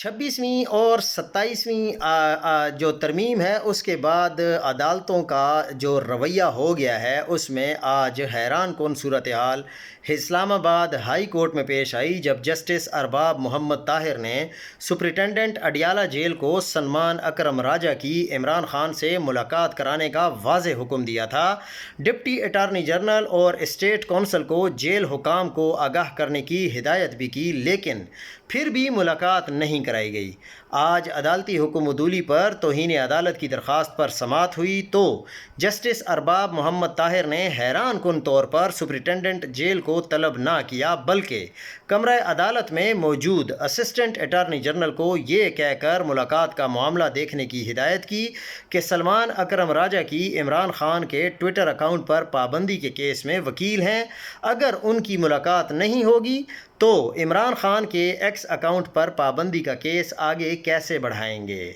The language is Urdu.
26ویں اور 27ویں جو ترمیم ہے اس کے بعد عدالتوں کا جو رویہ ہو گیا ہے اس میں آج حیران کن صورتحال اسلام آباد ہائی کورٹ میں پیش آئی، جب جسٹس ارباب محمد طاہر نے سپرنٹنڈنٹ اڈیالہ جیل کو سلمان اکرم راجہ کی عمران خان سے ملاقات کرانے کا واضح حکم دیا تھا۔ ڈپٹی اٹارنی جنرل اور اسٹیٹ کونسل کو جیل حکام کو آگاہ کرنے کی ہدایت بھی کی، لیکن پھر بھی ملاقات نہیں کرائی گئی۔ آج عدالتی حکم عدولی پر توہین عدالت کی درخواست پر سماعت ہوئی تو جسٹس ارباب محمد طاہر نے حیران کن طور پر سپرنٹنڈنٹ جیل کو طلب نہ کیا، بلکہ کمرہ عدالت میں موجود اسسٹنٹ اٹارنی جنرل کو یہ کہہ کر ملاقات کا معاملہ دیکھنے کی ہدایت کی کہ سلمان اکرم راجہ کی عمران خان کے ٹویٹر اکاؤنٹ پر پابندی کے کیس میں وکیل ہیں، اگر ان کی ملاقات نہیں ہوگی تو عمران خان کے ایکس اکاؤنٹ پر پابندی کا کیس آگے کیسے بڑھائیں گے۔